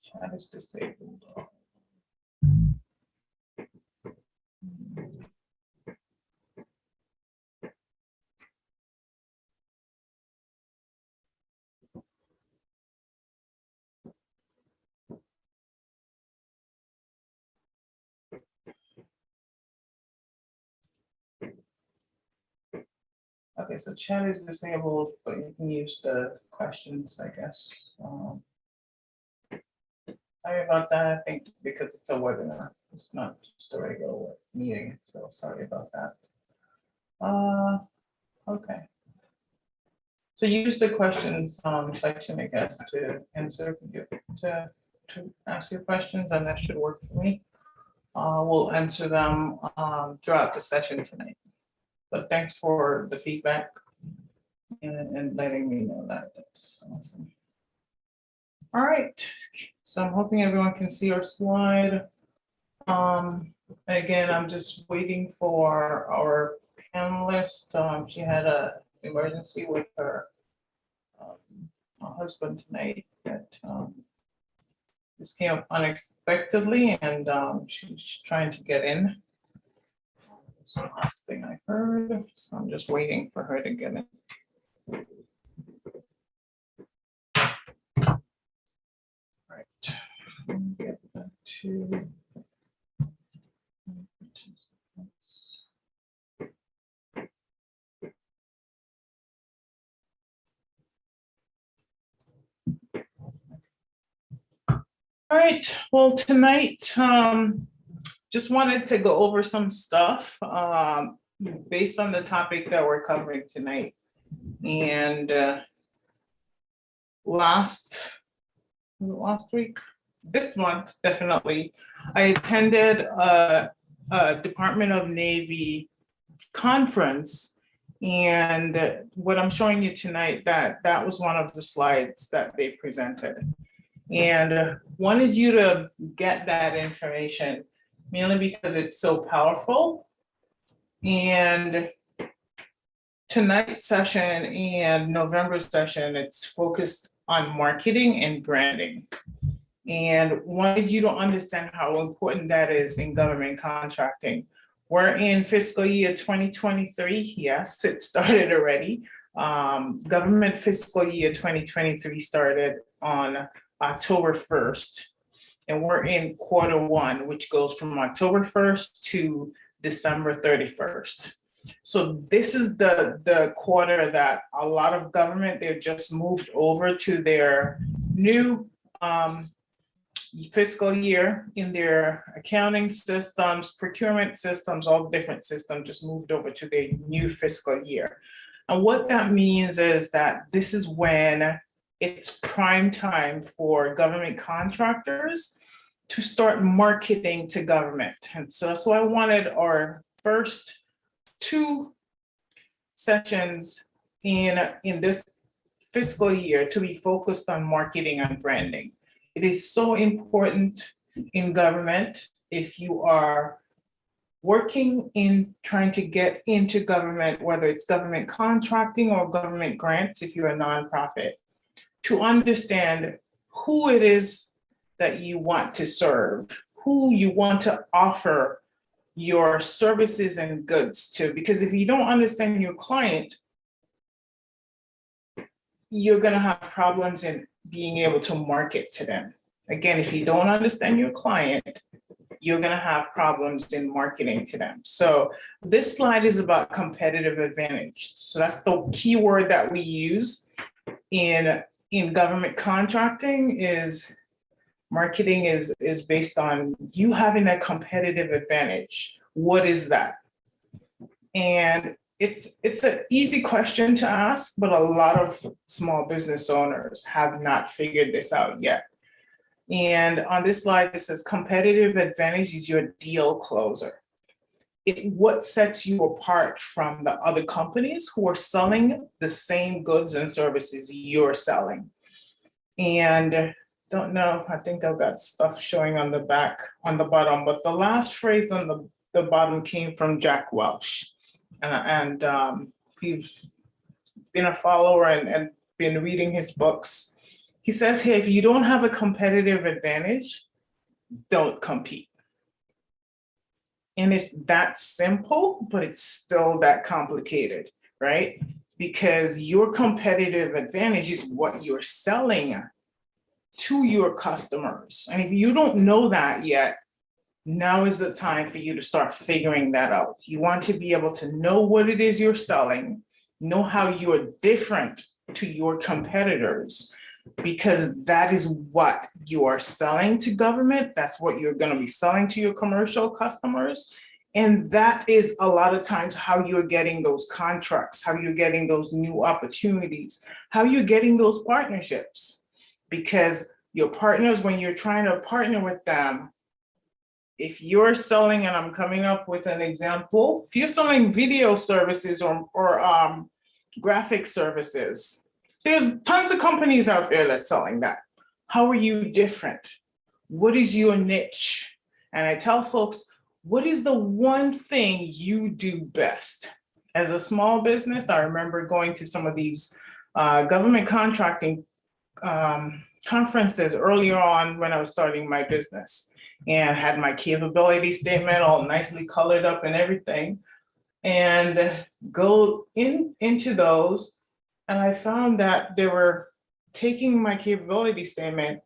Chat is disabled. Okay, so chat is disabled, but you can use the questions, I guess. Sorry about that. I think because it's a webinar, it's not just a regular meeting. So sorry about that. Okay. So use the questions section, I guess, to answer to ask your questions, and that should work for me. We'll answer them throughout the session tonight. But thanks for the feedback and letting me know that. That's awesome. All right, so I'm hoping everyone can see our slide. Again, I'm just waiting for our panelist. She had an emergency with her husband tonight that this came up unexpectedly, and she's trying to get in. That's the last thing I heard, so I'm just waiting for her to get in. Right. Get back to. All right, well, tonight, just wanted to go over some stuff based on the topic that we're covering tonight. And last week, this month, definitely, I attended a Department of Navy conference. And what I'm showing you tonight, that was one of the slides that they presented. And wanted you to get that information mainly because it's so powerful. And tonight's session and November's session, it's focused on marketing and branding. And wanted you to understand how important that is in government contracting. We're in fiscal year 2023. Yes, it started already. Government fiscal year 2023 started on October 1st, and we're in quarter one, which goes from October 1st to December 31st. So this is the quarter that a lot of government, they've just moved over to their new fiscal year in their accounting systems, procurement systems, all the different systems just moved over to their new fiscal year. And what that means is that this is when it's prime time for government contractors to start marketing to government. And so that's why I wanted our first two sessions in this fiscal year to be focused on marketing and branding. It is so important in government if you are working in trying to get into government, whether it's government contracting or government grants, if you're a nonprofit, to understand who it is that you want to serve, who you want to offer your services and goods to. Because if you don't understand your client, you're going to have problems in being able to market to them. Again, if you don't understand your client, you're going to have problems in marketing to them. So this slide is about competitive advantage. So that's the key word that we use in government contracting. Is marketing is based on you having a competitive advantage. What is that? And it's an easy question to ask, but a lot of small business owners have not figured this out yet. And on this slide, it says competitive advantage is your deal closer. What sets you apart from the other companies who are selling the same goods and services you're selling. And don't know, I think I've got stuff showing on the bottom, but the last phrase on the bottom came from Jack Welch. And we've been a follower and been reading his books. He says here, if you don't have a competitive advantage, don't compete. And it's that simple, but it's still that complicated, right? Because your competitive advantage is what you're selling to your customers. And if you don't know that yet, now is the time for you to start figuring that out. You want to be able to know what it is you're selling, know how you're different to your competitors, because that is what you are selling to government. That's what you're going to be selling to your commercial customers. And that is a lot of times how you're getting those contracts, how you're getting those new opportunities, how you're getting those partnerships. Because your partners, when you're trying to partner with them, if you're selling, and I'm coming up with an example, if you're selling video services or graphic services, there's tons of companies out there that's selling that. How are you different? What is your niche? And I tell folks, what is the one thing you do best? As a small business, I remember going to some of these government contracting conferences earlier on when I was starting my business, and had my capability statement all nicely colored up and everything, and go into those. And I found that they were taking my capability statement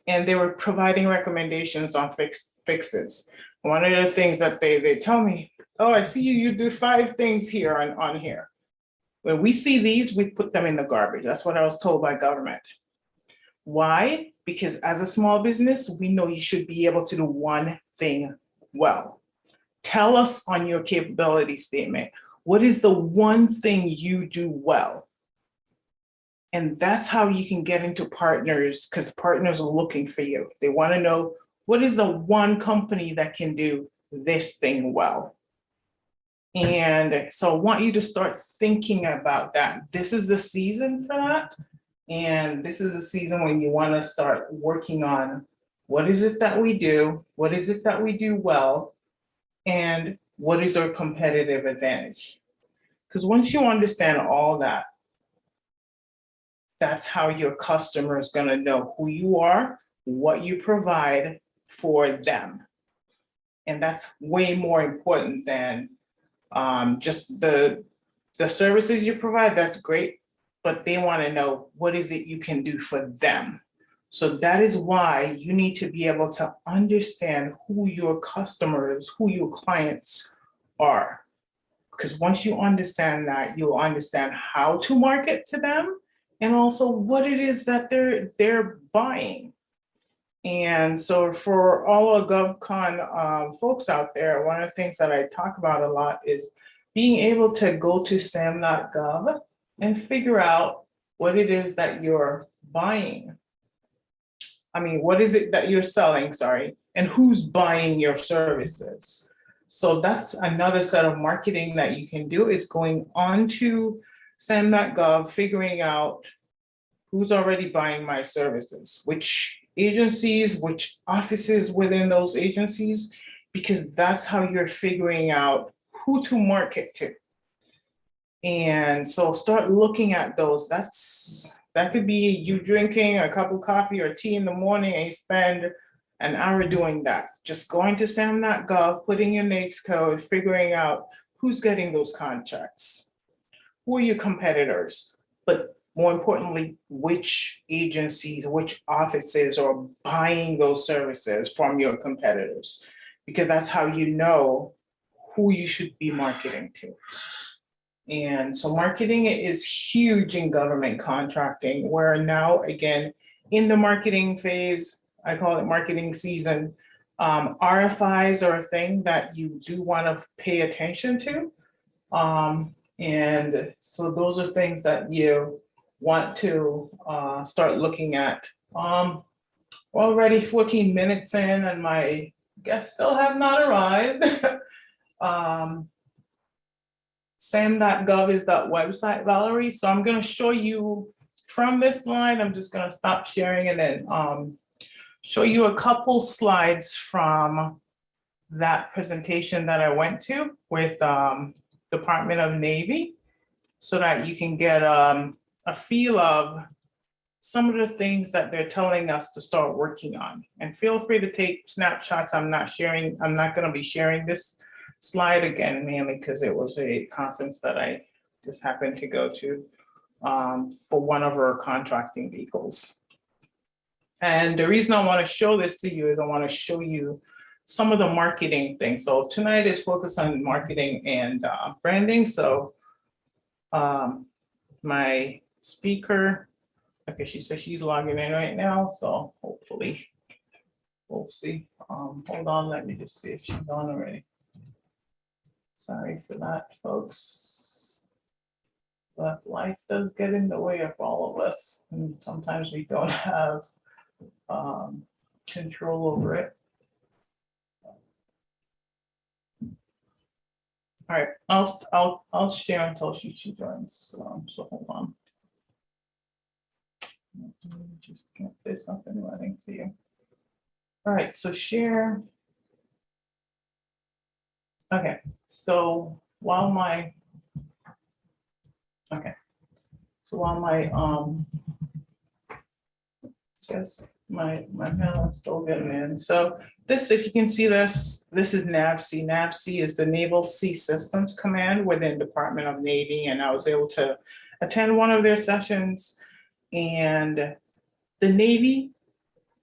and they were providing recommendations on fixes. One of the things that they tell me, oh, I see you do 5 things here on here. When we see these, we put them in the garbage. That's what I was told by government. Why? Because as a small business, we know you should be able to do one thing well. Tell us on your capability statement, what is the one thing you do well? And that's how you can get into partners, because partners are looking for you. They want to know, what is the one company that can do this thing well? And so I want you to start thinking about that. This is the season for that. And this is a season when you want to start working on, what is it that we do? What is it that we do well? And what is our competitive advantage? Because once you understand all that, that's how your customer is going to know who you are, what you provide for them. And that's way more important than just the services you provide. That's great, but they want to know, what is it you can do for them? So that is why you need to be able to understand who your customers, who your clients are. Because once you understand that, you'll understand how to market to them, and also what it is that they're buying. And so for all of GovCon folks out there, one of the things that I talk about a lot is being able to go to sam.gov and figure out what it is that you're buying. I mean, what is it that you're selling, sorry, and who's buying your services? So that's another set of marketing that you can do, is going on to sam.gov, figuring out who's already buying my services, which agencies, which offices within those agencies, because that's how you're figuring out who to market to. And so start looking at those. That could be you drinking a cup of coffee or tea in the morning and you spend an hour doing that. Just going to sam.gov, putting your NAICS code, figuring out who's getting those contracts, who are your competitors, but more importantly, which agencies, which offices are buying those services from your competitors, because that's how you know who you should be marketing to. And so marketing is huge in government contracting. We're now, again, in the marketing phase. I call it marketing season. RFIs are a thing that you do want to pay attention to. And so those are things that you want to start looking at. We're already 14 minutes in and my guests still have not arrived. Sam.gov is that website, Valerie. So I'm going to show you from this slide. I'm just going to stop sharing and then show you a couple slides from that presentation that I went to with Department of Navy, so that you can get a feel of some of the things that they're telling us to start working on. And feel free to take snapshots. I'm not gonna be sharing this slide again, mainly because it was a conference that I just happened to go to for one of our contracting vehicles. And the reason I want to show this to you is I want to show you some of the marketing things. So tonight is focused on marketing and branding. So my speaker, okay, she says she's logging in right now, so hopefully we'll see. Hold on, let me just see if she's on already. Sorry for that, folks. But life does get in the way of all of us, and sometimes we don't have control over it. All right, I'll share until she joins. So hold on. Let me just get this up and running to you. All right, so share. Okay, so while my just my panel is still getting in. So this, if you can see this is NAVSEA. NAVSEA is the Naval Sea Systems Command within Department of Navy, and I was able to attend one of their sessions. And the Navy,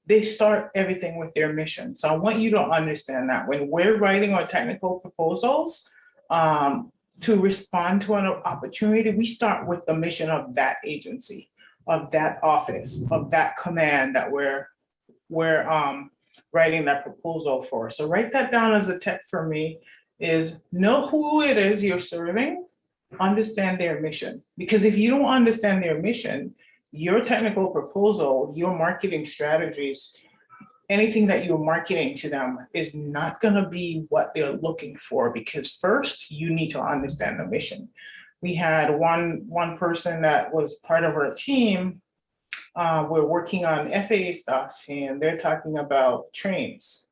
they start everything with their mission. So I want you to understand that when we're writing our technical proposals to respond to an opportunity, we start with the mission of that agency, of that office, of that command that we're writing that proposal for. So write that down as a tip for me, is know who it is you're serving, understand their mission. Because if you don't understand their mission, your technical proposal, your marketing strategies, anything that you're marketing to them is not going to be what they're looking for, because first you need to understand the mission. We had one person that was part of our team. We're working on FAA stuff, and they're talking about trains.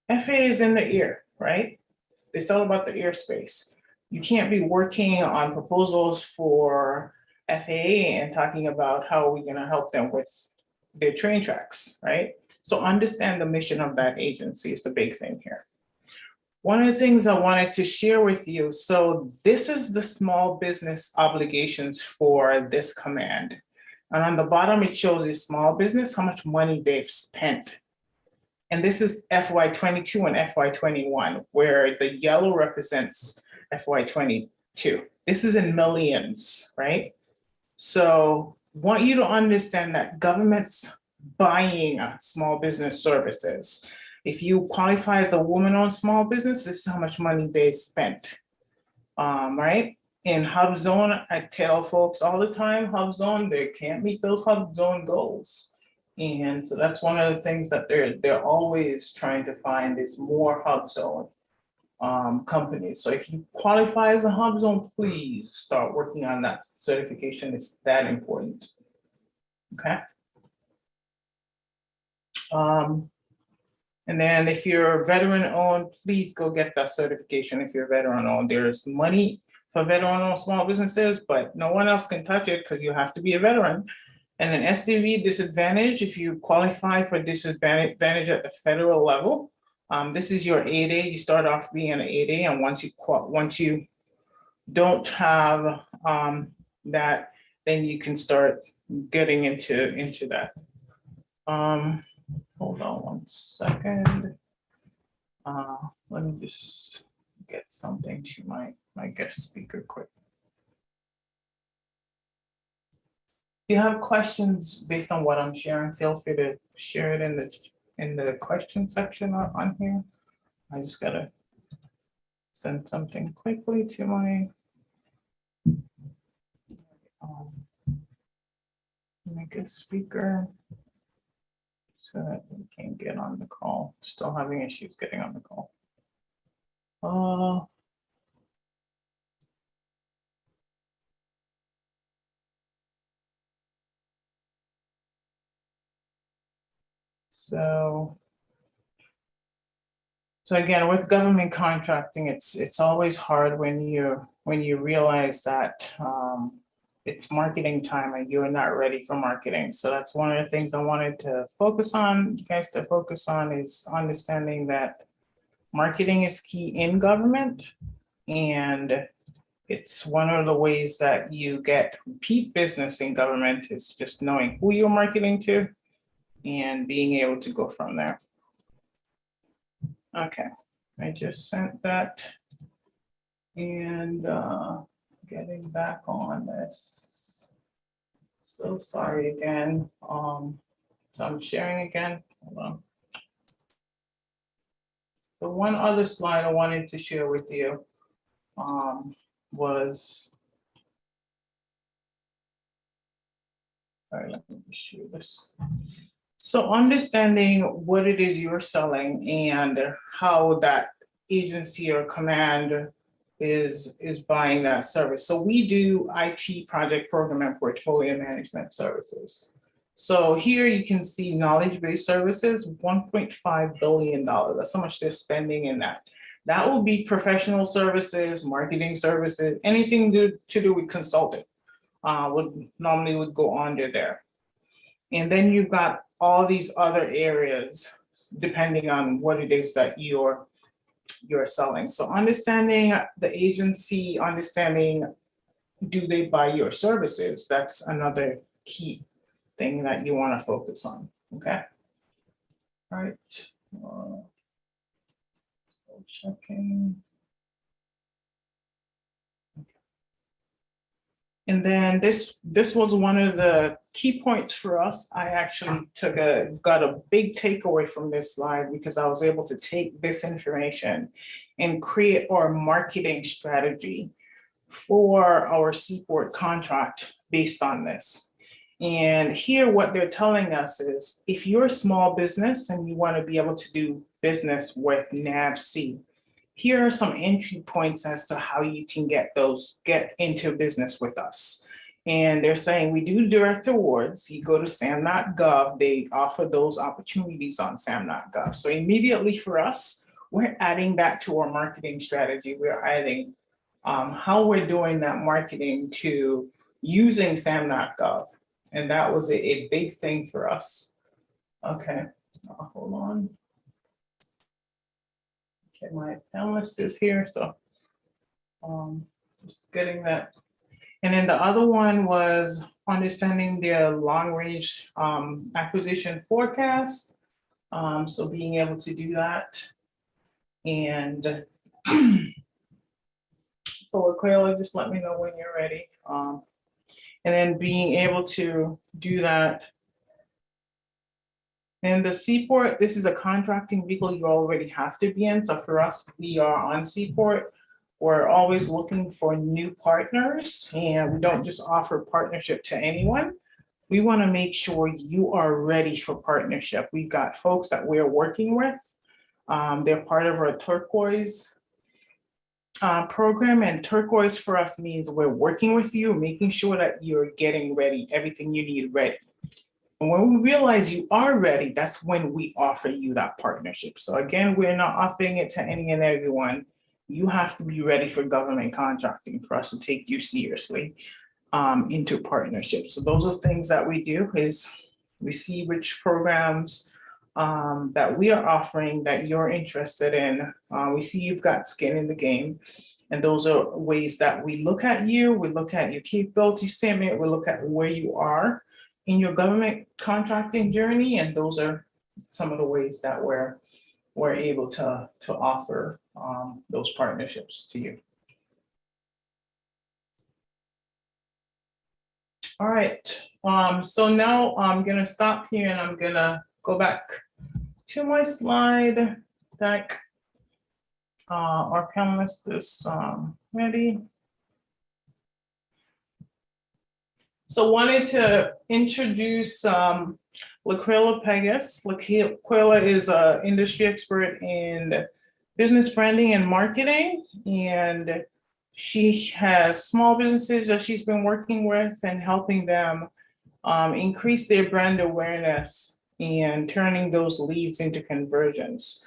FAA is in the air, right? It's all about the airspace. You can't be working on proposals for FAA and talking about how are we going to help them with their train tracks, right? So understand the mission of that agency is the big thing here. One of the things I wanted to share with you, so this is the small business obligations for this command. And on the bottom, it shows a small business, how much money they've spent. And this is FY22 and FY21, where the yellow represents FY22. This is in millions, right? So want you to understand that government's buying small business services. If you qualify as a woman-owned small business, this is how much money they spent, right? In Hub Zone, I tell folks all the time, Hub Zone, they can't meet those Hub Zone goals. And so that's one of the things that they're always trying to find is more Hub Zone companies. So if you qualify as a Hub Zone, please start working on that certification. It's that important, okay? And then if you're veteran owned, please go get that certification if you're veteran owned. There's money for veteran owned small businesses, but no one else can touch it because you have to be a veteran. And then SDV disadvantage, if you qualify for disadvantage at the federal level, this is your 8A. You start off being an 8A, and once you don't have that, then you can start getting into that. Hold on one second. Let me just get something to my guest speaker quick. If you have questions based on what I'm sharing, feel free to share it in the question section on here. I just gotta send something quickly to my guest speaker so that we can get on the call. Still having issues getting on the call. So again, with government contracting, it's always hard when you realize that it's marketing time and you're not ready for marketing. So that's one of the things I wanted to focus on, you guys to focus on, is understanding that marketing is key in government. And it's one of the ways that you get repeat business in government, is just knowing who you're marketing to and being able to go from there. Okay, I just sent that. And getting back on this. So sorry again. So I'm sharing again. Hold on. So one other slide I wanted to share with you was, all right, let me just share this. So understanding what it is you're selling and how that agency or command is buying that service. So we do IT project program and portfolio management services. So here you can see knowledge-based services, $1.5 billion. That's how much they're spending in that. That will be professional services, marketing services, anything to do with consulting would normally go under there. And then you've got all these other areas, depending on what it is that you're selling. So understanding the agency, understanding, do they buy your services? That's another key thing that you want to focus on, okay? All right. Checking. And then this was one of the key points for us. I actually got a big takeaway from this slide, because I was able to take this information and create our marketing strategy for our Seaport contract based on this. And here what they're telling us is, if you're a small business and you want to be able to do business with NAVC, here are some entry points as to how you can get into business with us. And they're saying we do direct awards. You go to sam.gov, they offer those opportunities on sam.gov. So immediately for us, we're adding that to our marketing strategy. We're adding how we're doing that marketing to using sam.gov. And that was a big thing for us. Okay, hold on. Okay, my panelist is here, so just getting that. And then the other one was understanding their long-range acquisition forecast. So being able to do that. And so LaQuaila, just let me know when you're ready. And then being able to do that. And the Seaport, this is a contracting vehicle you already have to be in. So for us, we are on Seaport. We're always looking for new partners, and we don't just offer partnership to anyone. We want to make sure you are ready for partnership. We've got folks that we're working with. They're part of our turquoise program, and turquoise for us means we're working with you, making sure that you're getting ready, everything you need ready. And when we realize you are ready, that's when we offer you that partnership. So again, we're not offering it to any and everyone. You have to be ready for government contracting for us to take you seriously into partnerships. So those are things that we do, is we see which programs that we are offering that you're interested in. We see you've got skin in the game. And those are ways that we look at you. We look at your capability statement. We look at where you are in your government contracting journey. And those are some of the ways that we're able to offer those partnerships to you. All right, so now I'm gonna stop here and I'm gonna go back to my slide deck. Our panelist is ready. So wanted to introduce LaQuaila Pegues. LaQuaila is an industry expert in business branding and marketing, and she has small businesses that she's been working with and helping them increase their brand awareness and turning those leads into conversions.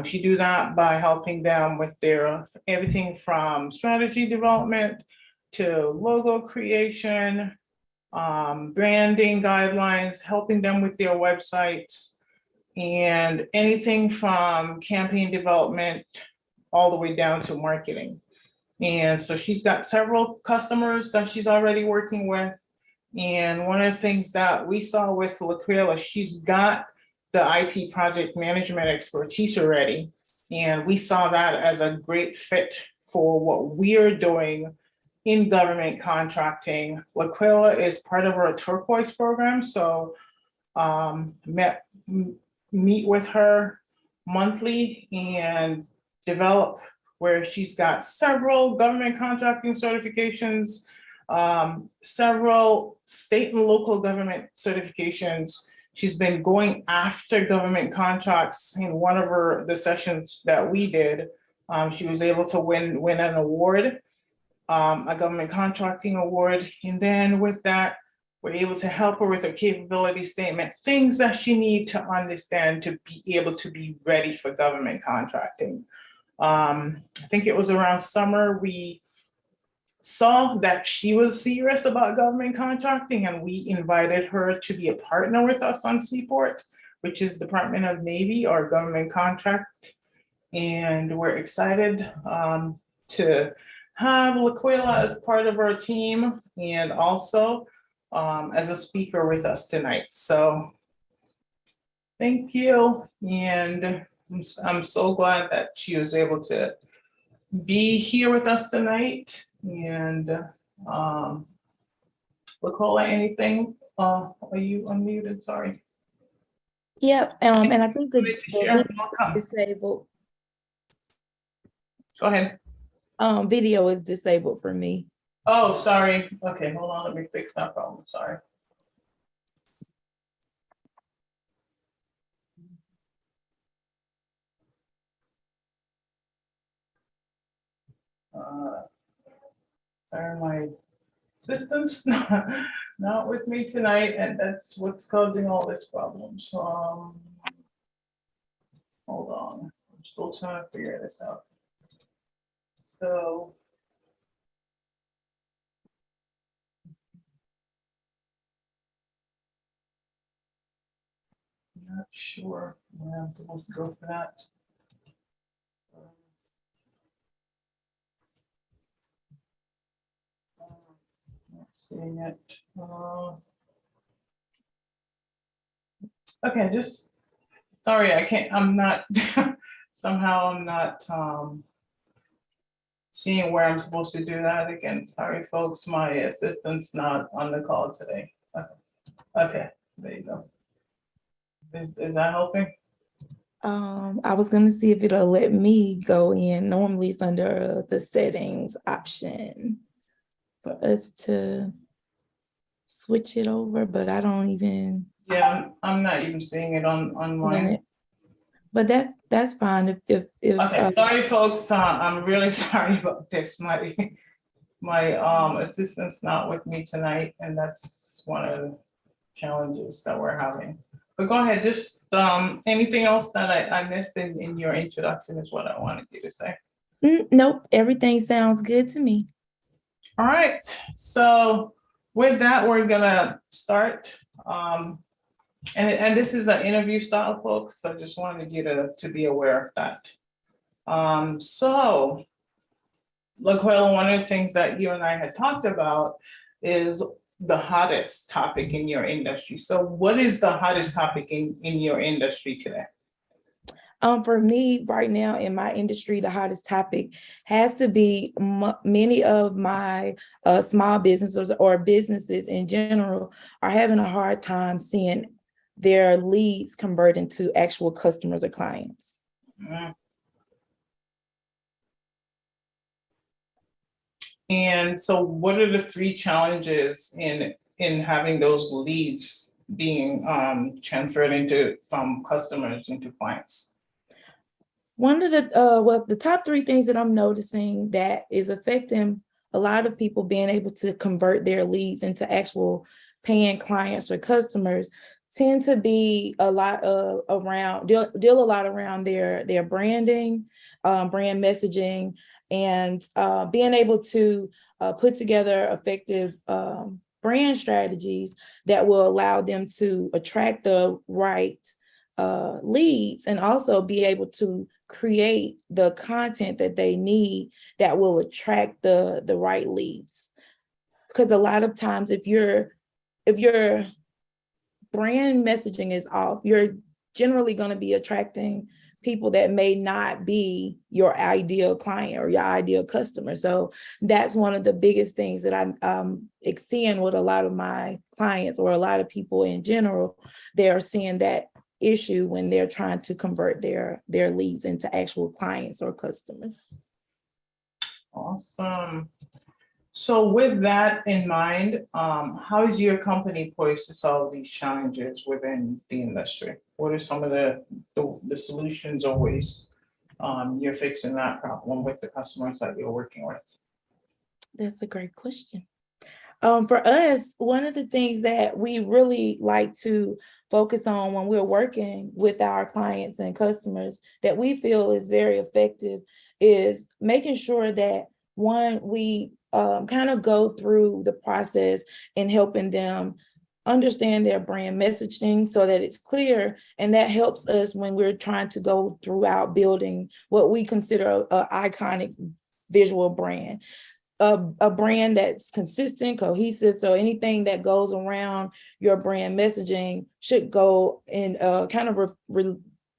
She do that by helping them with their everything from strategy development to logo creation, branding guidelines, helping them with their websites, and anything from campaign development all the way down to marketing. And so she's got several customers that she's already working with. And one of the things that we saw with LaQuaila, she's got the IT project management expertise already. And we saw that as a great fit for what we're doing in government contracting. LaQuaila is part of our Turquoise program. So meet with her monthly and develop where she's got several government contracting certifications, several state and local government certifications. She's been going after government contracts in one of the sessions that we did. She was able to win an award, a government contracting award. And then with that, we're able to help her with her capability statement, things that she needs to understand to be able to be ready for government contracting. I think it was around summer, we saw that she was serious about government contracting, and we invited her to be a partner with us on Seaport, which is Department of Navy or government contract. And we're excited to have LaQuaila as part of our team and also as a speaker with us tonight. So thank you. And I'm so glad that she was able to be here with us tonight. And LaQuaila, anything? Are you unmuted? Sorry. Yep, and I think the Welcome. disabled. Go ahead. Video is disabled for me. Oh, sorry. Okay, hold on. Let me fix that problem. Sorry. Sorry, my assistant's not with me tonight, and that's what's causing all this problem. So, hold on. I'm still trying to figure this out. So. Not sure where I'm supposed to go for that. Not seeing it. Okay, just sorry, I can't. I'm not. Somehow I'm not seeing where I'm supposed to do that again. Sorry, folks. My assistant's not on the call today. Okay, there you go. Is that helping? I was gonna see if it'll let me go in. Normally it's under the settings option for us to switch it over, but I don't even. Yeah, I'm not even seeing it on mine. But that's fine. If okay, sorry folks. I'm really sorry about this. My assistant's not with me tonight, and that's one of the challenges that we're having. But go ahead, just anything else that I missed in your introduction is what I wanted you to say. Nope, everything sounds good to me. All right, so with that, we're gonna start. And this is an interview style, folks, so I just wanted you to be aware of that. So, LaQuaila, one of the things that you and I had talked about is the hottest topic in your industry. So what is the hottest topic in your industry today? For me right now in my industry, the hottest topic has to be many of my small businesses or businesses in general are having a hard time seeing their leads convert into actual customers or clients. Mm-hmm. And so what are the three challenges in having those leads being transferred from customers into clients? One of the top three things that I'm noticing that is affecting a lot of people being able to convert their leads into actual paying clients or customers tend to be a lot deal a lot around their branding, brand messaging, and being able to put together effective brand strategies that will allow them to attract the right leads, and also be able to create the content that they need that will attract the right leads. Because a lot of times if your brand messaging is off, you're generally going to be attracting people that may not be your ideal client or your ideal customer. So that's one of the biggest things that I'm seeing with a lot of my clients, or a lot of people in general. They're seeing that issue when they're trying to convert their leads into actual clients or customers. Awesome. So with that in mind, how is your company poised to solve these challenges within the industry? What are some of the solutions or ways you're fixing that problem with the customers that you're working with? That's a great question. For us, one of the things that we really like to focus on when we're working with our clients and customers that we feel is very effective is making sure that, one, we kind of go through the process and helping them understand their brand messaging so that it's clear. And that helps us when we're trying to go throughout building what we consider an iconic visual brand. A brand that's consistent, cohesive. So anything that goes around your brand messaging should go in kind of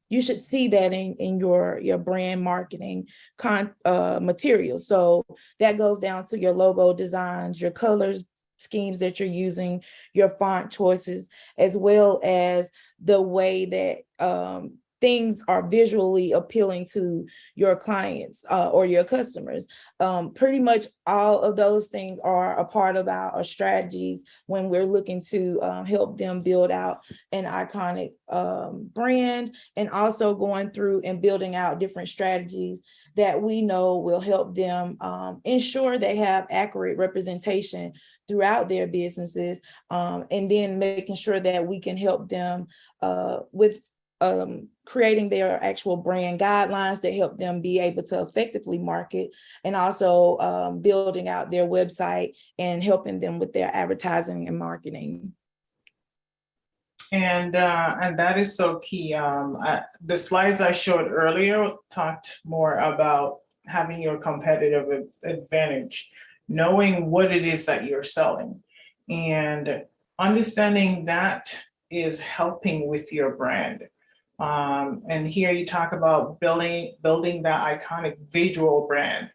you should see that in your brand marketing material. So that goes down to your logo designs, your colors schemes that you're using, your font choices, as well as the way that things are visually appealing to your clients or your customers. Pretty much all of those things are a part of our strategies when we're looking to help them build out an iconic brand, and also going through and building out different strategies that we know will help them ensure they have accurate representation throughout their businesses, and then making sure that we can help them with creating their actual brand guidelines that help them be able to effectively market, and also building out their website and helping them with their advertising and marketing. And that is so key. The slides I showed earlier talked more about having your competitive advantage, knowing what it is that you're selling, and understanding that is helping with your brand. And here you talk about building that iconic visual brand.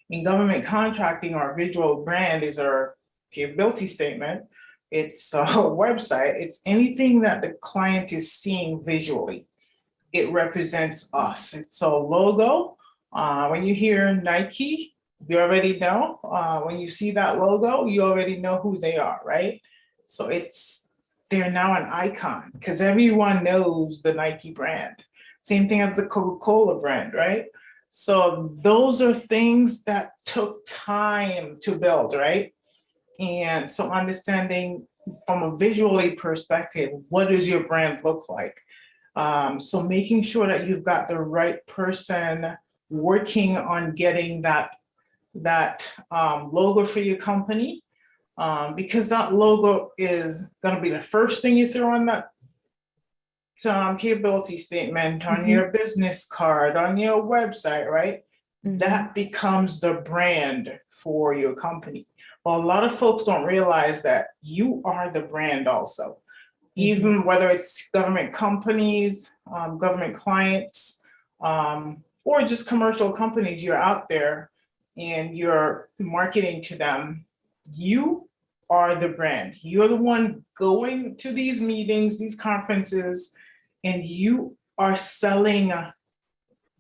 In government contracting, our visual brand is our capability statement. It's a website. It's anything that the client is seeing visually. It represents us. It's a logo. When you hear Nike, you already know. When you see that logo, you already know who they are, right? So they're now an icon because everyone knows the Nike brand. Same thing as the Coca-Cola brand, right? So those are things that took time to build, right? And so understanding from a visually perspective, what does your brand look like? So making sure that you've got the right person working on getting that logo for your company, because that logo is going to be the first thing you throw on that capability statement, on your business card, on your website, right? That becomes the brand for your company. Well, a lot of folks don't realize that you are the brand also. Even whether it's government companies, government clients, or just commercial companies, you're out there and you're marketing to them, you are the brand. You're the one going to these meetings, these conferences, and you are selling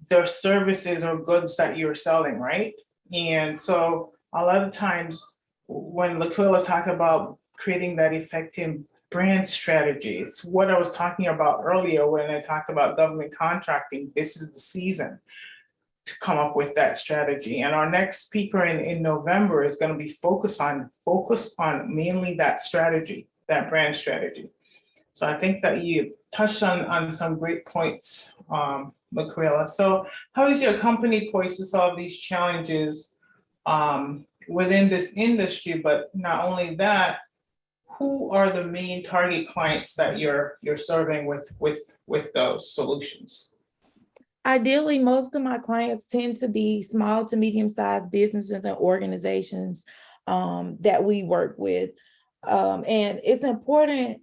the services or goods that you're selling, right? And so a lot of times when LaQuaila talked about creating that effective brand strategy, it's what I was talking about earlier when I talked about government contracting. This is the season to come up with that strategy. And our next speaker in November is going to be focused on mainly that strategy, that brand strategy. So I think that you touched on some great points, LaQuaila. So how is your company poised to solve these challenges within this industry, but not only that, who are the main target clients that you're serving with those solutions? Ideally, most of my clients tend to be small to medium-sized businesses and organizations that we work with. And it's important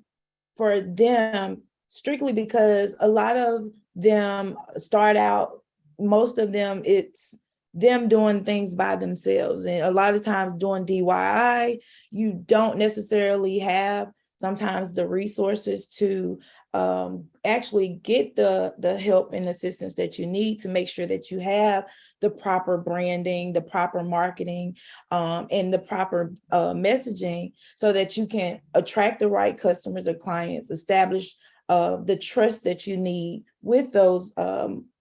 for them strictly because a lot of them start out, most of them, it's them doing things by themselves. And a lot of times doing DIY, you don't necessarily have sometimes the resources to actually get the help and assistance that you need to make sure that you have the proper branding, the proper marketing, and the proper messaging so that you can attract the right customers or clients, establish the trust that you need with those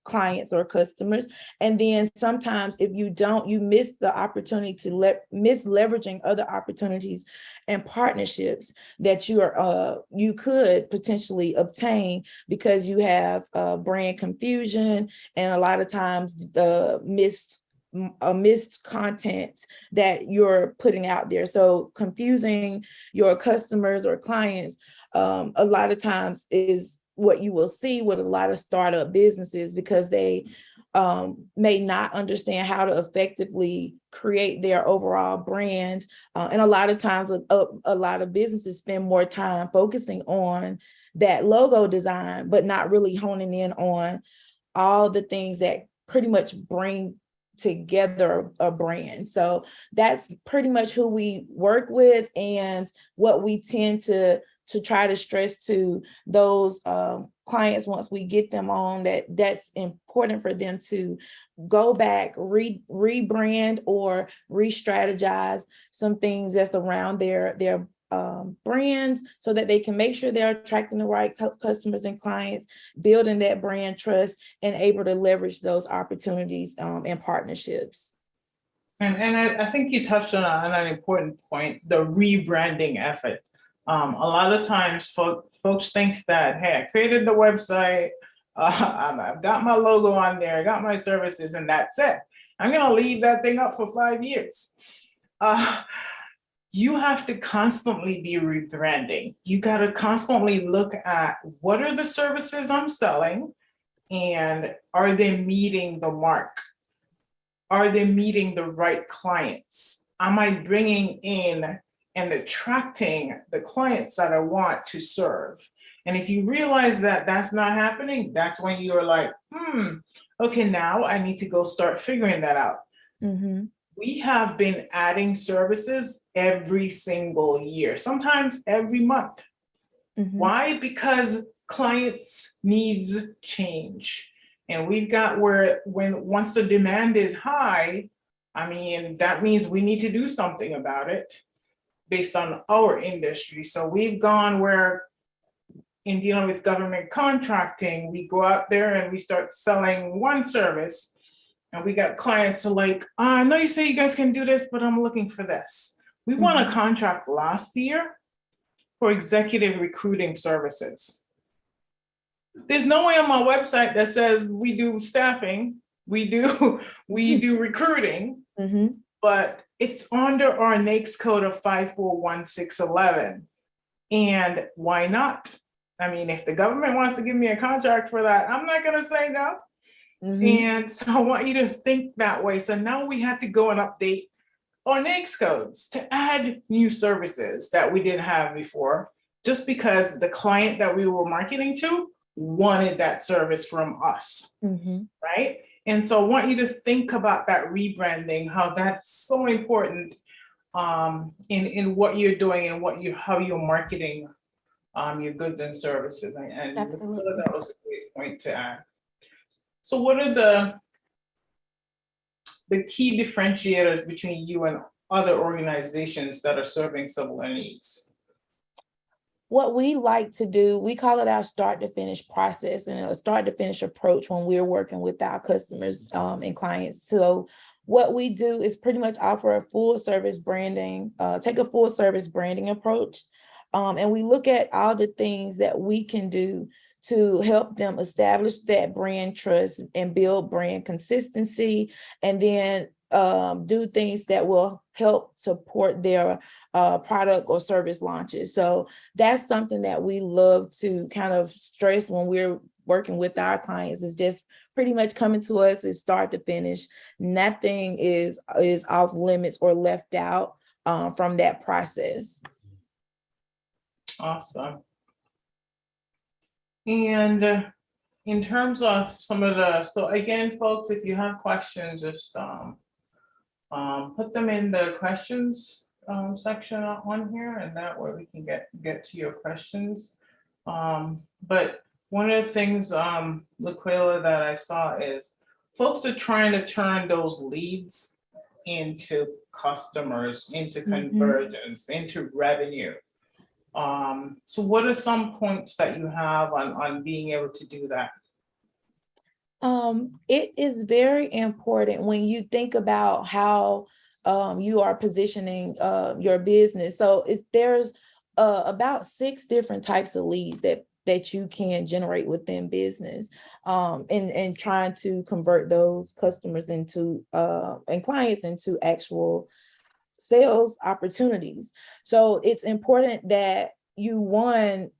clients or customers. And then sometimes if you don't, you miss the opportunity to miss leveraging other opportunities and partnerships that you could potentially obtain because you have brand confusion and a lot of times the missed content that you're putting out there. So confusing your customers or clients a lot of times is what you will see with a lot of startup businesses because they may not understand how to effectively create their overall brand. And a lot of times, a lot of businesses spend more time focusing on that logo design, but not really honing in on all the things that pretty much bring together a brand. So that's pretty much who we work with and what we tend to try to stress to those clients once we get them on that's important for them to go back, rebrand or re-strategize some things that's around their brands so that they can make sure they're attracting the right customers and clients, building that brand trust and able to leverage those opportunities and partnerships. And I think you touched on an important point, the rebranding effort. A lot of times folks think that, hey, I created the website, I've got my logo on there, I got my services, and that's it. I'm gonna leave that thing up for 5 years. You have to constantly be rebranding. You gotta constantly look at what are the services I'm selling and are they meeting the mark? Are they meeting the right clients? Am I bringing in and attracting the clients that I want to serve? And if you realize that that's not happening, that's when you're like, okay, now I need to go start figuring that out. Mm-hmm. We have been adding services every single year, sometimes every month. Mm-hmm. Why? Because clients' needs change. And we've got once the demand is high, I mean, that means we need to do something about it based on our industry. So we've gone where in dealing with government contracting, we go out there and we start selling one service and we got clients who are like, I know you say you guys can do this, but I'm looking for this. We won a contract last year for executive recruiting services. There's no way on my website that says we do staffing, we do recruiting, but it's under our NAICS code of 541611. And why not? I mean, if the government wants to give me a contract for that, I'm not gonna say no. And so I want you to think that way. So now we have to go and update our NAICS codes to add new services that we didn't have before, just because the client that we were marketing to wanted that service from us, right? And so I want you to think about that rebranding, how that's so important in what you're doing and how you're marketing your goods and services. And Absolutely. that was a great point to add. So what are the key differentiators between you and other organizations that are serving similar needs? What we like to do, we call it our start to finish process and a start to finish approach when we're working with our customers and clients. So what we do is pretty much offer a full service branding, take a full service branding approach. And we look at all the things that we can do to help them establish that brand trust and build brand consistency. And then do things that will help support their product or service launches. So that's something that we love to kind of stress when we're working with our clients, is just pretty much coming to us is start to finish. Nothing is off limits or left out from that process. Awesome. And in terms of some of the, so again, folks, if you have questions, just put them in the questions section on here, and that way we can get to your questions. But one of the things, LaQuaila, that I saw is folks are trying to turn those leads into customers, into conversions, into revenue. So what are some points that you have on being able to do that? It is very important when you think about how you are positioning your business. So there's about 6 different types of leads that you can generate within business, and trying to convert those customers into and clients into actual sales opportunities. So it's important that you, one,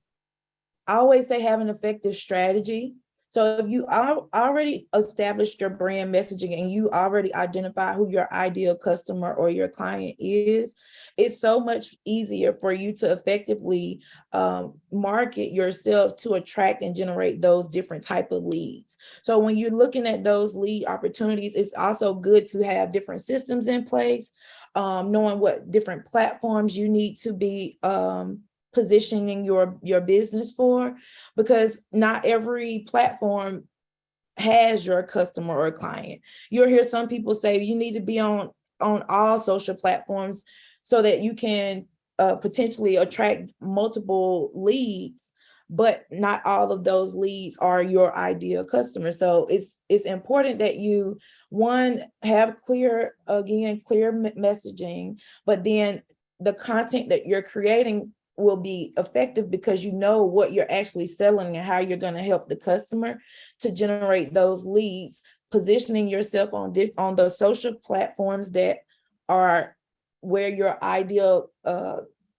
I always say, have an effective strategy. So if you already established your brand messaging and you already identify who your ideal customer or your client is, it's so much easier for you to effectively market yourself to attract and generate those different type of leads. So when you're looking at those lead opportunities, it's also good to have different systems in place, knowing what different platforms you need to be positioning your business for, because not every platform has your customer or client. You'll hear some people say you need to be on all social platforms so that you can potentially attract multiple leads, but not all of those leads are your ideal customer. So it's important that you, one, have clear messaging, but then the content that you're creating will be effective because you know what you're actually selling and how you're going to help the customer to generate those leads, positioning yourself on those social platforms that are where your ideal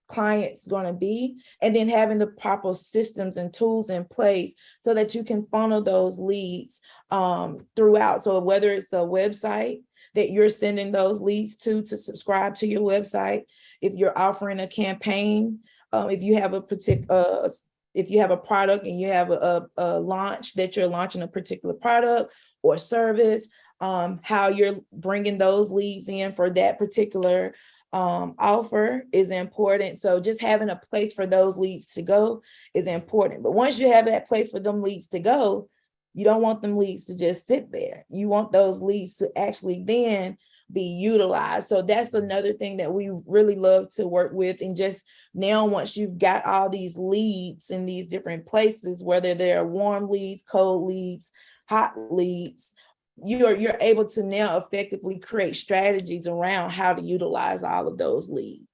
client's going to be, and then having the proper systems and tools in place so that you can funnel those leads throughout. So whether it's a website that you're sending those leads to subscribe to your website, if you're offering a campaign, if you have a particular, if you have a product and you have a launch that you're launching a particular product or service, how you're bringing those leads in for that particular offer is important. So just having a place for those leads to go is important. But once you have that place for them leads to go, you don't want them leads to just sit there. You want those leads to actually then be utilized. So that's another thing that we really love to work with. And just now, once you've got all these leads in these different places, whether they're warm leads, cold leads, hot leads, you're able to now effectively create strategies around how to utilize all of those leads.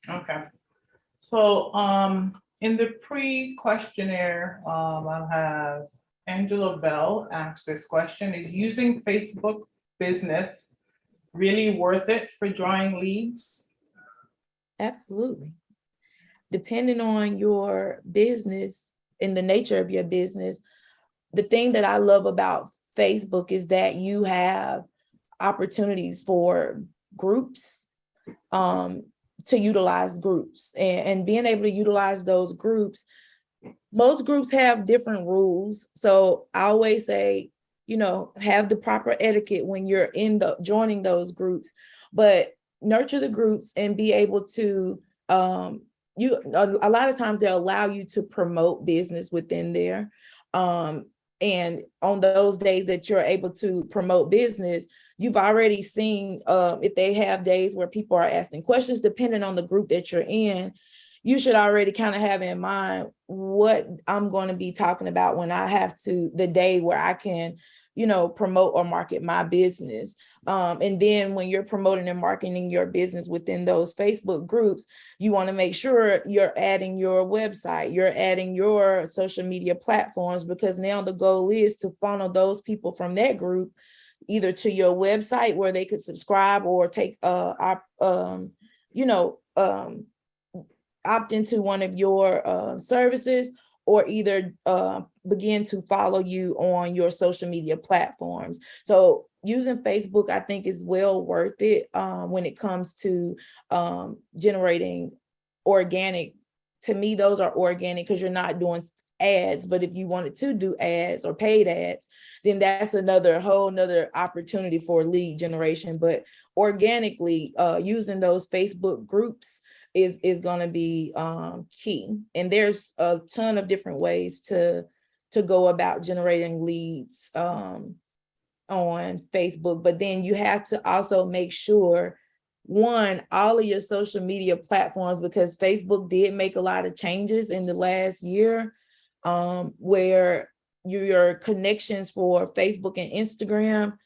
Okay. So in the pre-questionnaire, I'll have Angela Bell ask this question: is using Facebook business really worth it for drawing leads? Absolutely. Depending on your business and the nature of your business, the thing that I love about Facebook is that you have opportunities for groups, to utilize groups, and being able to utilize those groups. Most groups have different rules. So I always say, have the proper etiquette when you're joining those groups, but nurture the groups and be able to, a lot of times they'll allow you to promote business within there. And on those days that you're able to promote business, you've already seen if they have days where people are asking questions, depending on the group that you're in, you should already kind of have in mind what I'm going to be talking about when I have the day where I can, promote or market my business. And then when you're promoting and marketing your business within those Facebook groups, you want to make sure you're adding your website, you're adding your social media platforms, because now the goal is to funnel those people from that group either to your website where they could subscribe or take opt into one of your services, or either begin to follow you on your social media platforms. So using Facebook, I think, is well worth it when it comes to generating organic. To me, those are organic because you're not doing ads. But if you wanted to do ads or paid ads, then that's another whole nother opportunity for lead generation. But organically, using those Facebook groups is going to be key. And there's a ton of different ways to go about generating leads on Facebook. But then you have to also make sure, one, all of your social media platforms, because Facebook did make a lot of changes in the last year, where your connections for Facebook and Instagram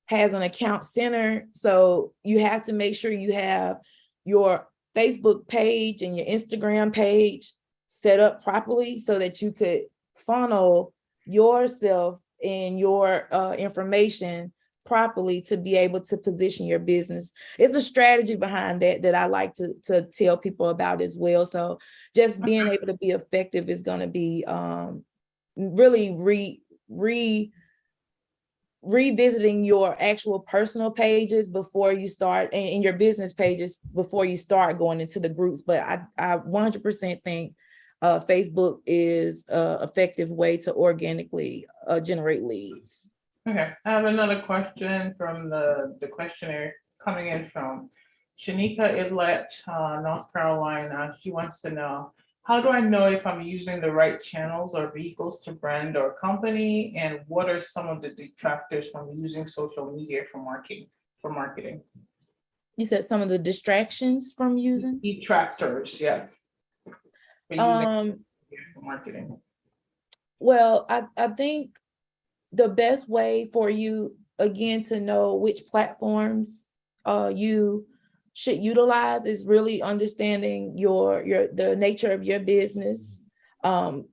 has an account center. So you have to make sure you have your Facebook page and your Instagram page set up properly so that you could funnel yourself and your information properly to be able to position your business. It's a strategy behind that I like to tell people about as well. So just being able to be effective is going to be really revisiting your actual personal pages before you start, and your business pages before you start going into the groups. But I 100% think Facebook is an effective way to organically generate leads. Okay, I have another question from the questionnaire coming in from Shanika Idlet, North Carolina. She wants to know, how do I know if I'm using the right channels or vehicles to brand or company? And what are some of the detractors from using social media for marketing? You said some of the distractions from using? Detractors, yeah. For using for marketing. Well, I think the best way for you, again, to know which platforms you should utilize is really understanding the nature of your business. From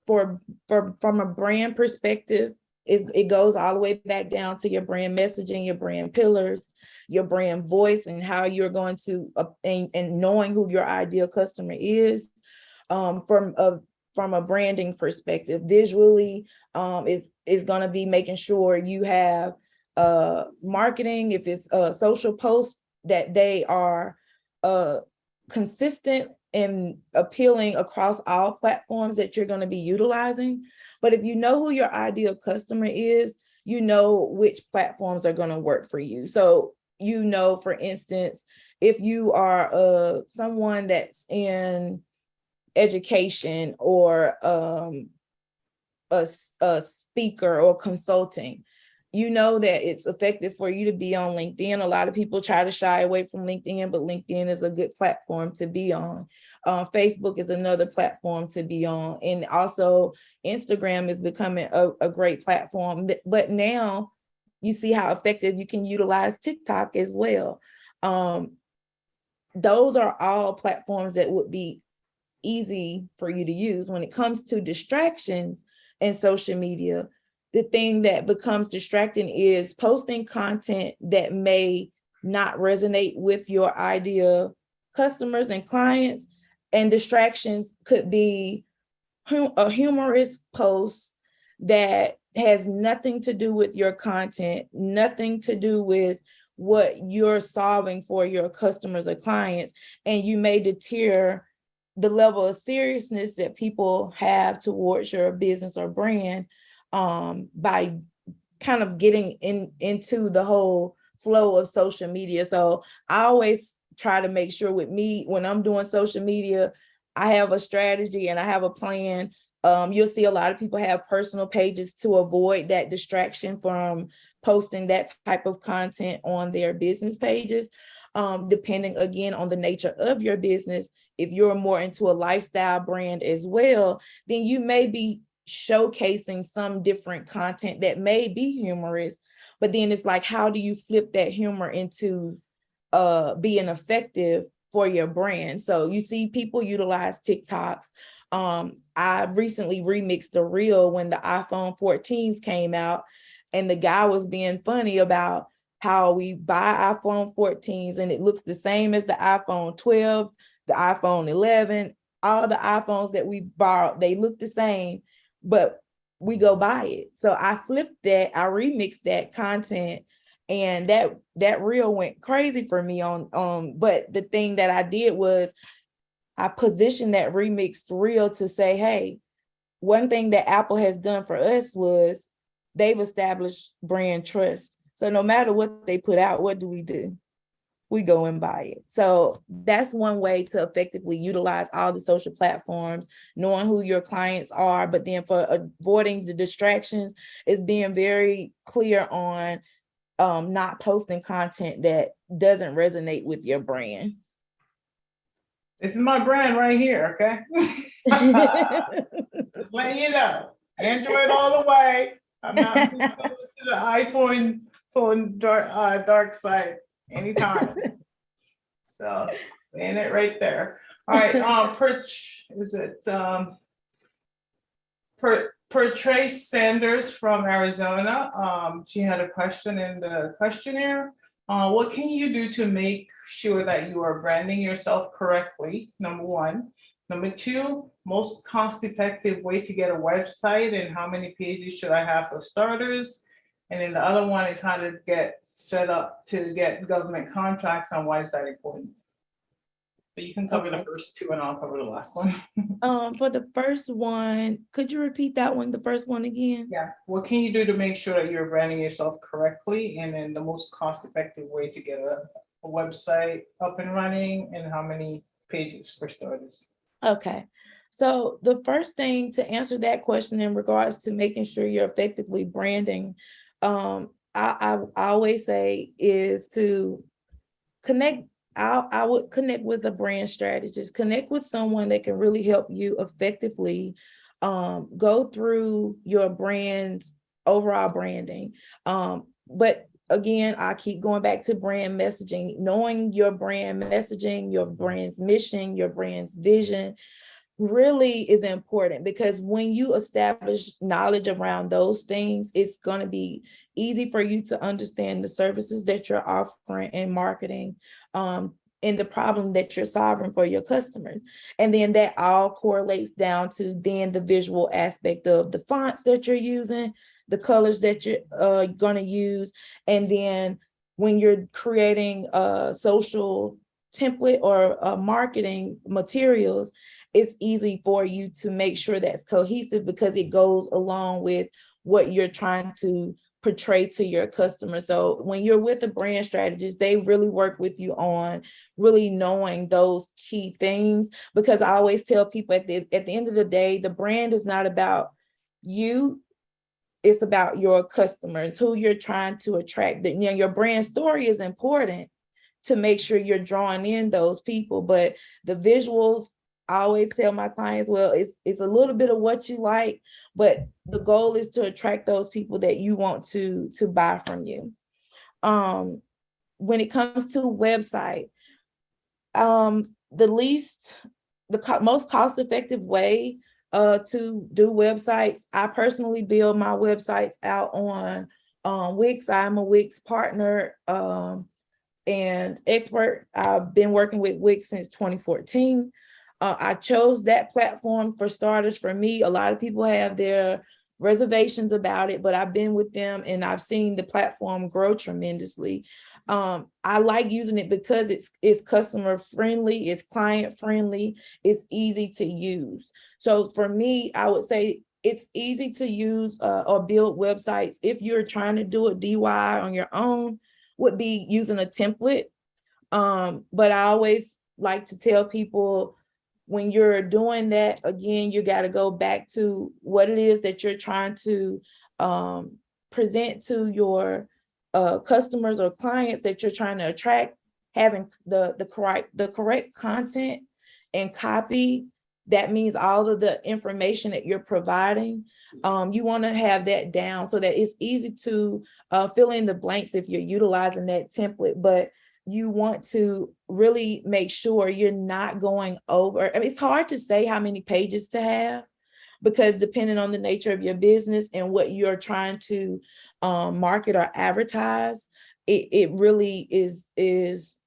a brand perspective, it goes all the way back down to your brand messaging, your brand pillars, your brand voice, and how you're going to and knowing who your ideal customer is. From a branding perspective, visually, is going to be making sure you have marketing, if it's social posts, that they are consistent and appealing across all platforms that you're going to be utilizing. But if you know who your ideal customer is, you know which platforms are going to work for you. So, for instance, if you are someone that's in education or a speaker or consulting, that it's effective for you to be on LinkedIn. A lot of people try to shy away from LinkedIn, but LinkedIn is a good platform to be on. Facebook is another platform to be on. And also Instagram is becoming a great platform. But now you see how effective you can utilize TikTok as well. Those are all platforms that would be easy for you to use. When it comes to distractions in social media, the thing that becomes distracting is posting content that may not resonate with your ideal customers and clients. And distractions could be a humorous post that has nothing to do with your content, nothing to do with what you're solving for your customers or clients, and you may deter the level of seriousness that people have towards your business or brand by kind of getting into the whole flow of social media. So I always try to make sure with me, when I'm doing social media, I have a strategy and I have a plan. You'll see a lot of people have personal pages to avoid that distraction from posting that type of content on their business pages. Depending again on the nature of your business, if you're more into a lifestyle brand as well, then you may be showcasing some different content that may be humorous, but then it's like, how do you flip that humor into being effective for your brand? So you see people utilize TikToks. I recently remixed a reel when the iPhone 14s came out, And the guy was being funny about how we buy iPhone 14s and it looks the same as the iPhone 12, the iPhone 11, all the iPhones that we borrowed, they look the same, but we go buy it. So I flipped that, I remixed that content, and that reel went crazy for me on but the thing that I did was I positioned that remixed reel to say, hey, one thing that Apple has done for us was they've established brand trust. So no matter what they put out, what do? We go and buy it. So that's one way to effectively utilize all the social platforms, knowing who your clients are, but then for avoiding the distractions is being very clear on not posting content that doesn't resonate with your brand. This is my brand right here, okay? Just letting you know. Android all the way. I'm not moving over to the iPhone dark side anytime. So, laying it right there. All right, Trace Sanders from Arizona. She had a question in the questionnaire. What can you do to make sure that you are branding yourself correctly? Number one. Number two, most cost-effective way to get a website and how many pages should I have for starters? And then the other one is how to get set up to get government contracts and why is that important? But you can cover the first two and I'll cover the last one. For the first one, could you repeat that one, the first one again? Yeah, what can you do to make sure that you're branding yourself correctly and then the most cost-effective way to get a website up and running and how many pages for starters? Okay, so the first thing to answer that question in regards to making sure you're effectively branding, I always say is to connect. I would connect with a brand strategist, connect with someone that can really help you effectively go through your brand's overall branding. But again, I keep going back to brand messaging, knowing your brand messaging, your brand's mission, your brand's vision really is important, because when you establish knowledge around those things, it's going to be easy for you to understand the services that you're offering and marketing, and the problem that you're solving for your customers. And then that all correlates down to then the visual aspect of the fonts that you're using, the colors that you're going to use. And then when you're creating a social template or marketing materials, it's easy for you to make sure that's cohesive because it goes along with what you're trying to portray to your customers. So when you're with a brand strategist, they really work with you on really knowing those key things, because I always tell people at the end of the day, the brand is not about you. It's about your customers, who you're trying to attract. Your brand story is important to make sure you're drawing in those people, but the visuals, I always tell my clients, well, it's a little bit of what you like, but the goal is to attract those people that you want to buy from you. When it comes to website, the most cost-effective way to do websites, I personally build my websites out on Wix. I'm a Wix partner and expert. I've been working with Wix since 2014. I chose that platform for starters. For me, a lot of people have their reservations about it, but I've been with them and I've seen the platform grow tremendously. I like using it because it's customer friendly, it's client friendly, it's easy to use. So for me, I would say it's easy to use or build websites. If you're trying to do it DIY on your own, would be using a template. But I always like to tell people, when you're doing that, again, you got to go back to what it is that you're trying to present to your customers or clients that you're trying to attract, having the correct content and copy. That means all of the information that you're providing, you want to have that down so that it's easy to fill in the blanks if you're utilizing that template. But you want to really make sure you're not going over. I mean, it's hard to say how many pages to have, because depending on the nature of your business and what you're trying to market or advertise, it really is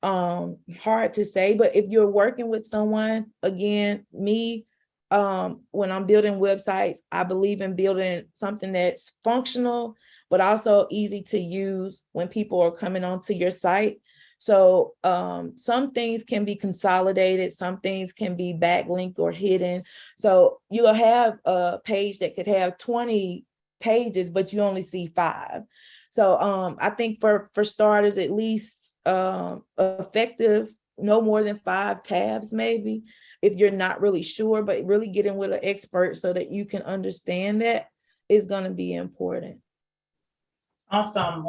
hard to say. But if you're working with someone, again, me, when I'm building websites, I believe in building something that's functional, but also easy to use when people are coming onto your site. So some things can be consolidated, some things can be backlinked or hidden. So you'll have a page that could have 20 pages, but you only see 5. So I think for starters, at least effective, no more than 5 tabs, maybe, if you're not really sure, but really getting with an expert so that you can understand that is going to be important. Awesome.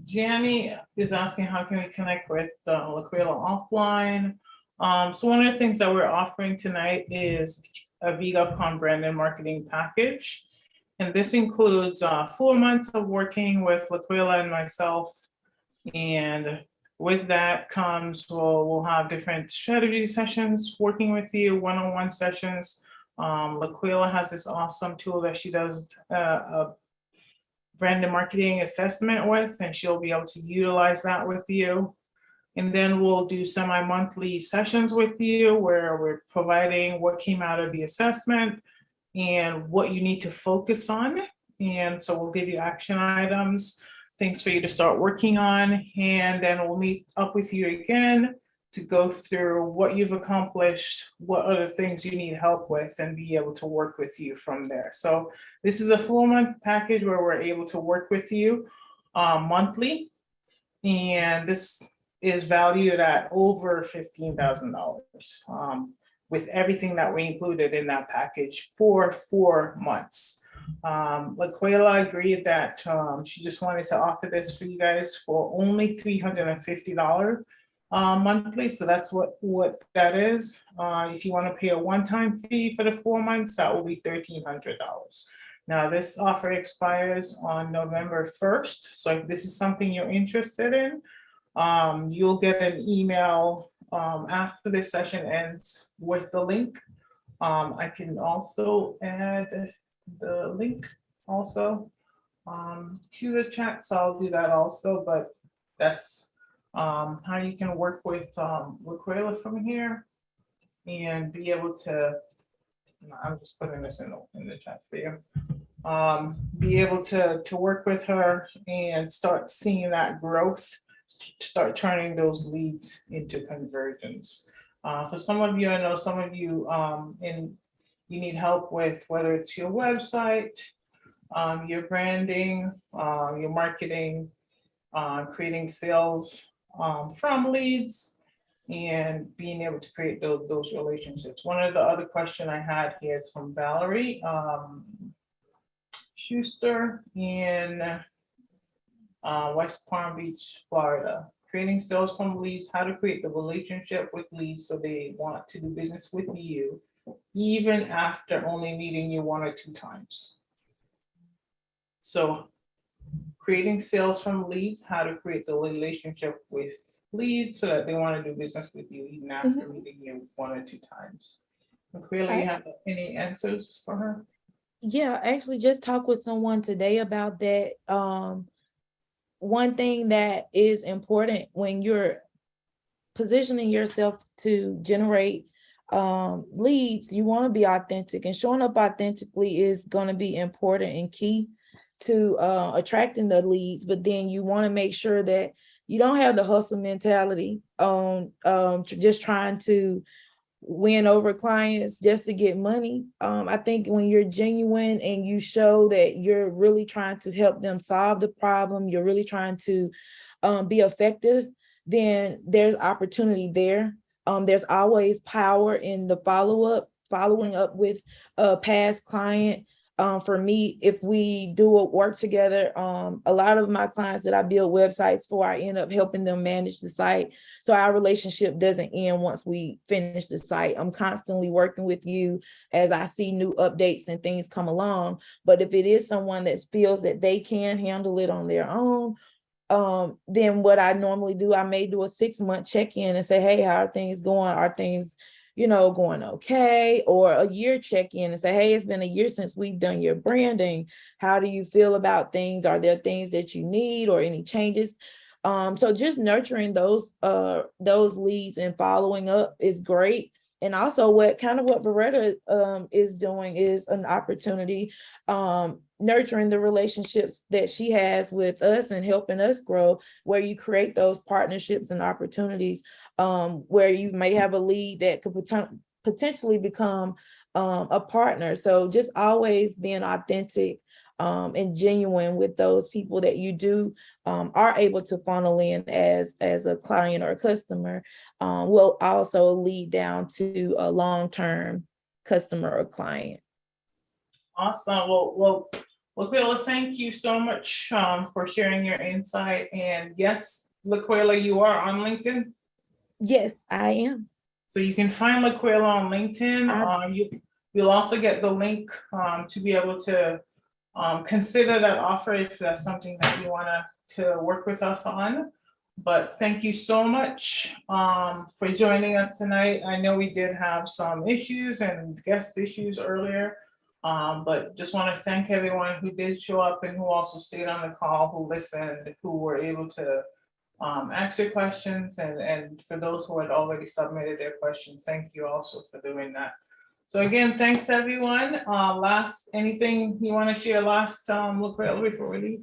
Gianni is asking, how can we connect with LaQuaila offline? So one of the things that we're offering tonight is a V-GovCon brand and marketing package. And this includes 4 months of working with LaQuaila and myself. And with that comes, we'll have different strategy sessions working with you, one-on-one sessions. LaQuaila has this awesome tool that she does a brand and marketing assessment with, and she'll be able to utilize that with you. And then we'll do semi-monthly sessions with you where we're providing what came out of the assessment and what you need to focus on. And so we'll give you action items, things for you to start working on, and then we'll meet up with you again to go through what you've accomplished, what other things you need help with, and be able to work with you from there. So this is a 4-month package where we're able to work with you monthly, and this is valued at over $15,000 with everything that we included in that package for 4 months. LaQuaila agreed that she just wanted to offer this for you guys for only $350 monthly. So that's what that is. If you want to pay a one-time fee for the 4 months, that will be $1,300. Now this offer expires on November 1st. So if this is something you're interested in, you'll get an email after this session ends with the link. I can also add the link also to the chat, so I'll do that also, but that's how you can work with LaQuaila from here and be able to, I'm just putting this in the chat for you, be able to work with her and start seeing that growth, start turning those leads into conversions. For some of you, I know some of you you need help with whether it's your website, your branding, your marketing, creating sales from leads, and being able to create those relationships. One of the other question I had here is from Valerie Schuster in West Palm Beach, Florida. Creating sales from leads, how to create the relationship with leads so they want to do business with you, even after only meeting you 1 or 2 times. So creating sales from leads, how to create the relationship with leads so that they want to do business with you even after meeting you 1 or 2 times. LaQuaila, you have any answers for her? Yeah, I actually just talked with someone today about that. One thing that is important when you're positioning yourself to generate leads, you want to be authentic, and showing up authentically is going to be important and key to attracting the leads. But then you want to make sure that you don't have the hustle mentality on just trying to win over clients just to get money. I think when you're genuine and you show that you're really trying to help them solve the problem, you're really trying to be effective, then there's opportunity there. There's always power in the following up with a past client. For me, if we do work together, a lot of my clients that I build websites for, I end up helping them manage the site. So our relationship doesn't end once we finish the site. I'm constantly working with you as I see new updates and things come along. But if it is someone that feels that they can handle it on their own, then what I normally do, I may do a 6-month check-in and say, hey, how are things going? Are things going okay, or a year check-in and say, hey, it's been a year since we've done your branding. How do you feel about things? Are there things that you need or any changes? So just nurturing those leads and following up is great. And also what Varetta is doing is an opportunity, nurturing the relationships that she has with us and helping us grow, where you create those partnerships and opportunities, where you may have a lead that could potentially become a partner. So just always being authentic and genuine with those people that you do are able to funnel in as a client or a customer, will also lead down to a long-term customer or client. Awesome. Well, LaQuaila, thank you so much for sharing your insight. And yes, LaQuaila, you are on LinkedIn? Yes, I am. So you can find LaQuaila on LinkedIn. You'll also get the link to be able to consider that offer if that's something that you want to work with us on. But thank you so much for joining us tonight. I know we did have some issues and guest issues earlier, but just want to thank everyone who did show up and who also stayed on the call, who listened, who were able to answer questions, and for those who had already submitted their questions, thank you also for doing that. So again, thanks everyone. Anything you want to share last, LaQuaila, before we leave?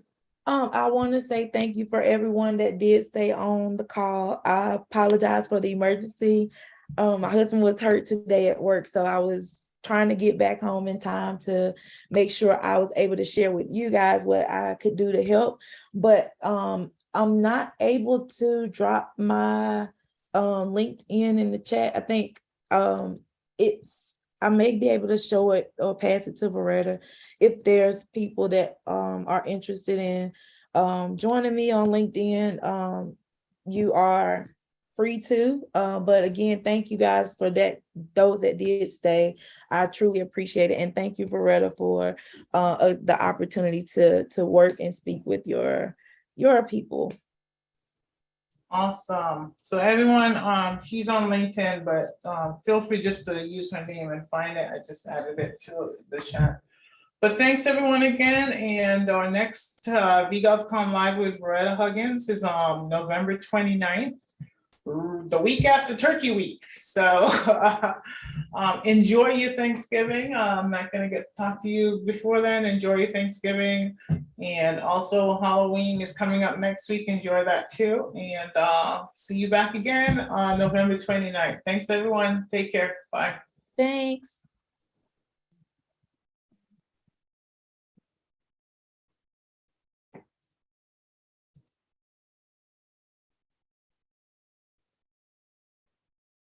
I want to say thank you for everyone that did stay on the call. I apologize for the emergency. My husband was hurt today at work, so I was trying to get back home in time to make sure I was able to share with you guys what I could do to help. But I'm not able to drop my LinkedIn in the chat. I think I may be able to show it or pass it to Varetta if there's people that are interested in joining me on LinkedIn. You are free to, but again, thank you guys for that. Those that did stay, I truly appreciate it. And thank you, Varetta, for the opportunity to work and speak with your people. Awesome. So everyone, she's on LinkedIn, but feel free just to use her name and find it. I just added it to the chat. But thanks everyone again. And our next V-GovCon Live with Varetta Huggins is on November 29th, the week after Turkey Week. So enjoy your Thanksgiving. I'm not going to get to talk to you before then. Enjoy your Thanksgiving. And also Halloween is coming up next week. Enjoy that too. And see you back again on November 29th. Thanks everyone. Take care. Bye. Thanks.